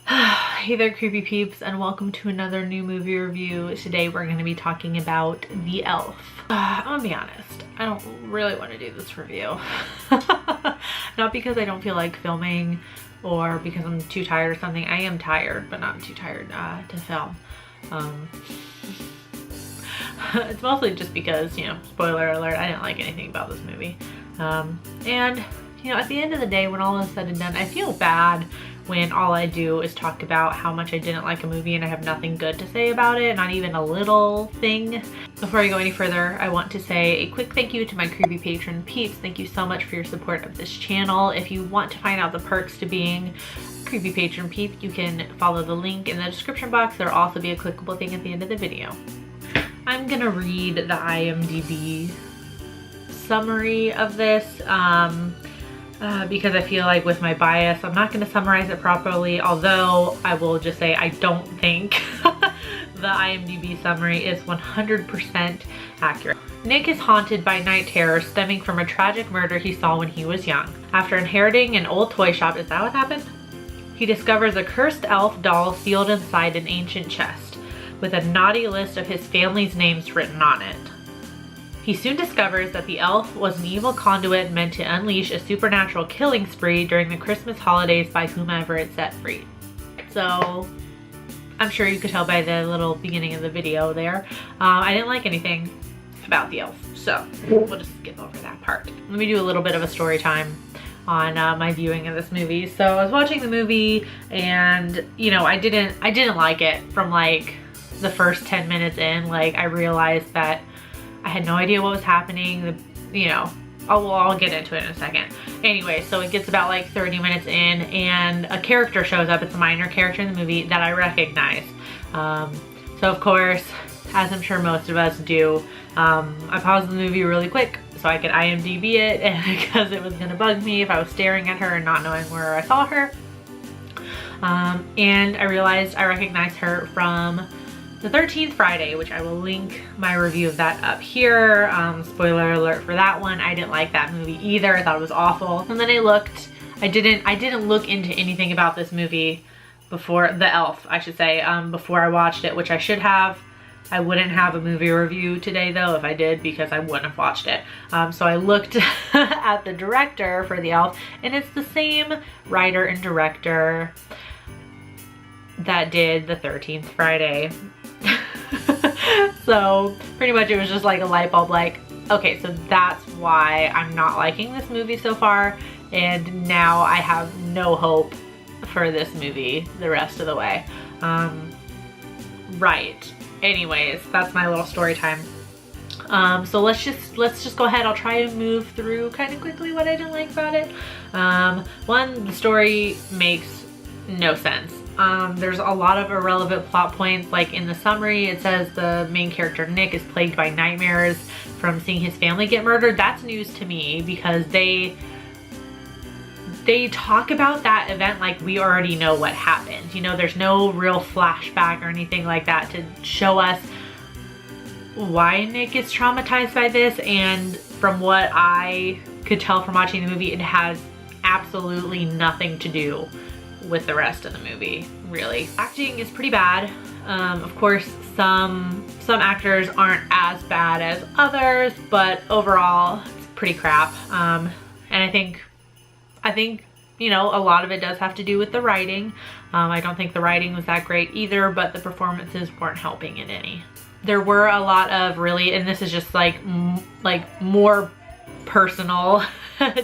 Hey there, creepy peeps, and welcome to another new movie review. Today we're going to be talking about The Elf. I'm gonna be honest, I don't really want to do this review. Not because I don't feel like filming or because I'm too tired or something. I am tired, but not too tired to film. It's mostly just because, you know, spoiler alert, I didn't like anything about this movie. And, you know, at the end of the day, when all is said and done, I feel bad when all I do is talk about how much I didn't like a movie and I have nothing good to say about it, not even a little thing. Before I go any further, I want to say a quick thank you to my creepy patron peeps. Thank you so much for your support of this channel. If you want to find out the perks to being a creepy patron peep, you can follow the link in the description box. There'll also be a clickable thing at the end of the video. I'm gonna read the IMDb summary of this. Because I feel like with my bias, I'm not going to summarize it properly, although I will just say I don't think the IMDb summary is 100% accurate. Nick is haunted by night terrors stemming from a tragic murder he saw when he was young. After inheriting an old toy shop, is that what happened? He discovers a cursed elf doll sealed inside an ancient chest, with a naughty list of his family's names written on it. He soon discovers that the elf was an evil conduit meant to unleash a supernatural killing spree during the Christmas holidays by whomever it set free. So, I'm sure you could tell by the little beginning of the video there. I didn't like anything about the elf, so we'll just skip over that part. Let me do a little bit of a story time on my viewing of this movie. So I was watching the movie and, you know, I didn't like it from like the first 10 minutes in. Like, I realized that I had no idea what was happening. You know, I'll get into it in a second. Anyway, so it gets about like 30 minutes in and a character shows up. It's a minor character in the movie that I recognize. So of course, as I'm sure most of us do, I paused the movie really quick so I could IMDb it, and because it was gonna bug me if I was staring at her and not knowing where I saw her. And I realized I recognized her from The 13th Friday, which I will link my review of that up here. Spoiler alert for that one. I didn't like that movie either. I thought it was awful. And then I didn't look into anything about this movie before, The Elf, I should say, before I watched it, which I should have. I wouldn't have a movie review today though if I did, because I wouldn't have watched it. So I looked at the director for The Elf, and it's the same writer and director that did The 13th Friday. So pretty much it was just like a light bulb, like, okay, so that's why I'm not liking this movie so far, and now I have no hope for this movie the rest of the way. Right. Anyways, that's my little story time. So let's just go ahead. I'll try to move through kind of quickly what I didn't like about it. One, the story makes no sense. There's a lot of irrelevant plot points. Like in the summary, it says the main character Nick is plagued by nightmares from seeing his family get murdered. That's news to me, because they talk about that event like we already know what happened. You know, there's no real flashback or anything like that to show us why Nick is traumatized by this. And from what I could tell from watching the movie, it has absolutely nothing to do with the rest of the movie, really. Acting is pretty bad. Of course, some actors aren't as bad as others, but overall, it's pretty crap. And I think, you know, a lot of it does have to do with the writing. I don't think the writing was that great either, but the performances weren't helping it any. There were a lot of really, and this is just like more personal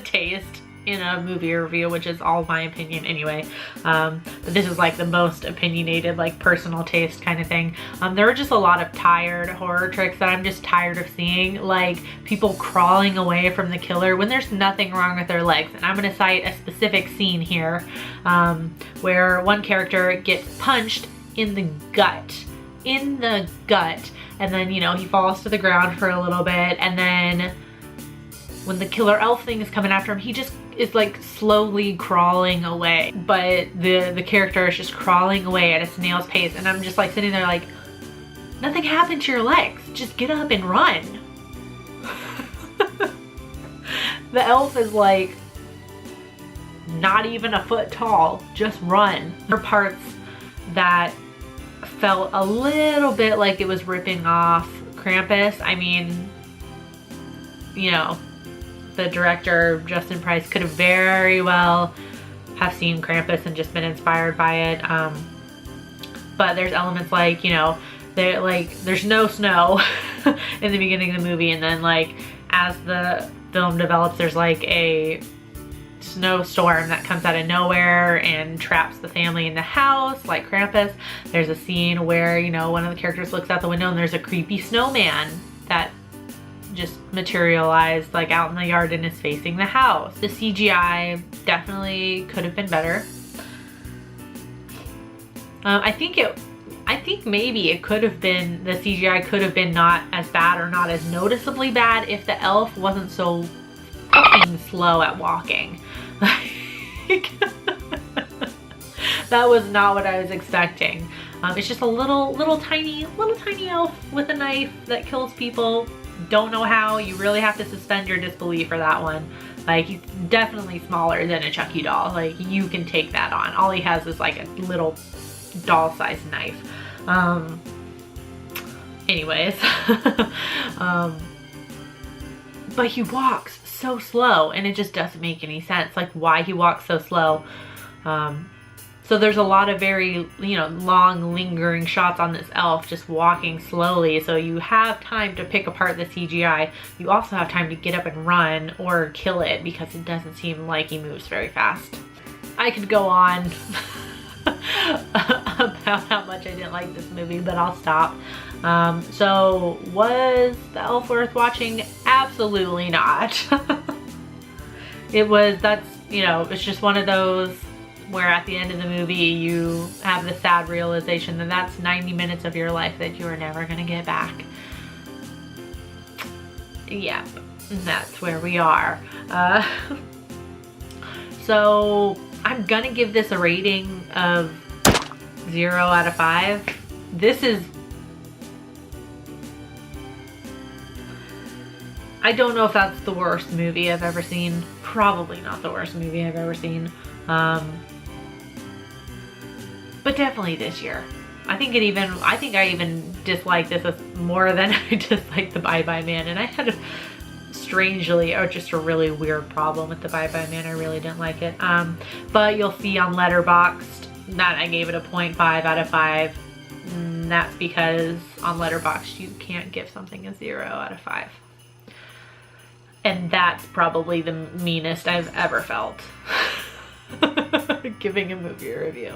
taste in a movie review, which is all my opinion anyway, but this is like the most opinionated, like personal taste kind of thing. There were just a lot of tired horror tricks that I'm just tired of seeing, like people crawling away from the killer when there's nothing wrong with their legs. And I'm gonna cite a specific scene here where one character gets punched in the gut, and then, you know, he falls to the ground for a little bit, and then when the killer elf thing is coming after him, he just is like slowly crawling away, but the character is just crawling away at a snail's pace, and I'm just like sitting there like, nothing happened to your legs, just get up and run. The elf is like not even a foot tall, just run. There are parts that felt a little bit like it was ripping off Krampus. I mean, you know, the director, Justin Price, could have very well have seen Krampus and just been inspired by it. But there's elements like, you know, there's no snow in the beginning of the movie, and then like as the film develops, there's like a snowstorm that comes out of nowhere and traps the family in the house like Krampus. There's a scene where, you know, one of the characters looks out the window and there's a creepy snowman that just materialized like out in the yard and is facing the house. The CGI definitely could have been better. I think maybe it could have been, the CGI could have been not as bad or not as noticeably bad if the elf wasn't so fucking slow at walking. Like, that was not what I was expecting. It's just a little tiny elf with a knife that kills people. Don't know how. You really have to suspend your disbelief for that one. Like, he's definitely smaller than a Chucky doll. Like, you can take that on. All he has is like a little doll-sized knife. Anyways. But he walks so slow, and it just doesn't make any sense, like why he walks so slow. So there's a lot of very, you know, long lingering shots on this elf just walking slowly, so you have time to pick apart the CGI. You also have time to get up and run or kill it, because it doesn't seem like he moves very fast. I could go on about how much I didn't like this movie, but I'll stop. So was the elf worth watching? Absolutely not. That's, you know, it's just one of those where at the end of the movie you have the sad realization that that's 90 minutes of your life that you are never gonna get back. Yep, that's where we are. So I'm gonna give this a rating of 0 out of 5. This is, I don't know if that's the worst movie I've ever seen. Probably not the worst movie I've ever seen. But definitely this year. I think I even disliked this more than I disliked the Bye Bye Man, and I had just a really weird problem with the Bye Bye Man. I really didn't like it. But you'll see on Letterboxd that I gave it a 0.5 out of 5. And that's because on Letterboxd you can't give something a 0 out of 5. And that's probably the meanest I've ever felt. Giving a movie a review.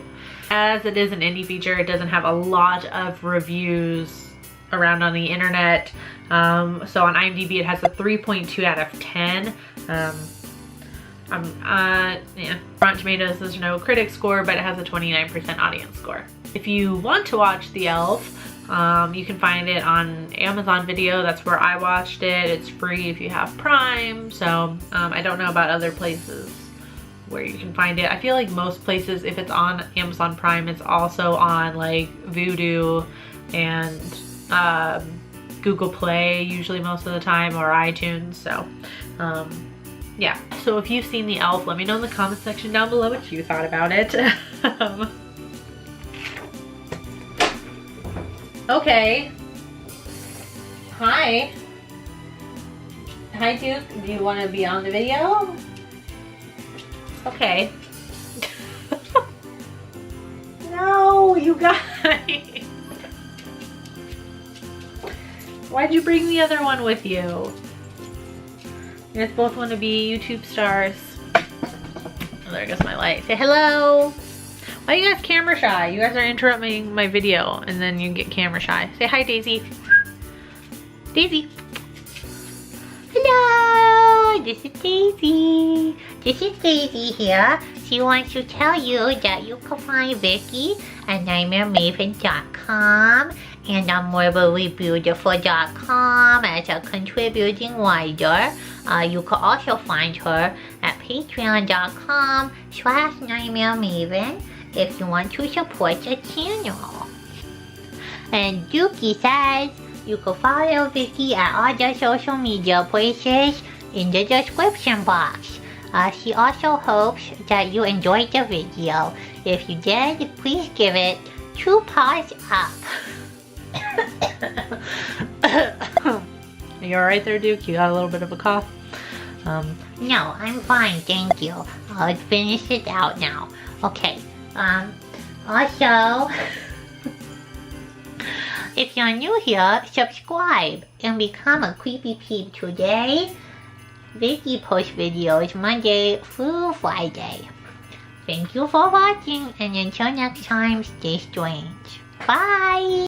As it is an indie feature, it doesn't have a lot of reviews around on the internet. So on IMDb it has a 3.2 out of 10. Yeah. Rotten Tomatoes, there's no critic score, but it has a 29% audience score. If you want to watch The Elf, you can find it on Amazon Video. That's where I watched it. It's free if you have Prime. So I don't know about other places where you can find it. I feel like most places, if it's on Amazon Prime, it's also on like Vudu and Google Play usually most of the time, or iTunes. So yeah. So if you've seen The Elf, let me know in the comment section down below what you thought about it. Okay. Hi. Hi, Duke. Do you want to be on the video? Okay. No, you guys. Why'd you bring the other one with you? You guys both want to be YouTube stars. Oh, there goes my light. Say hello. Why are you guys camera shy? You guys are interrupting my video and then you get camera shy. Say hi, Daisy. Daisy. Hello, this is Daisy. This is Daisy here. She wants to tell you that you can find Vicky at nightmaremaven.com and on morbidlybeautiful.com as a contributing writer. You can also find her at patreon.com/nightmaremaven if you want to support the channel. And Dookie says you can follow Vicky at all the social media places in the description box. She also hopes that you enjoyed the video. If you did, please give it 2 paws up. Are you alright there, Duke? You got a little bit of a cough? No, I'm fine, thank you. I'll finish it out now. Okay, also, if you're new here, subscribe and become a Creepy Peep today. Vicky posts videos Monday through Friday. Thank you for watching, and until next time, stay strange. Bye!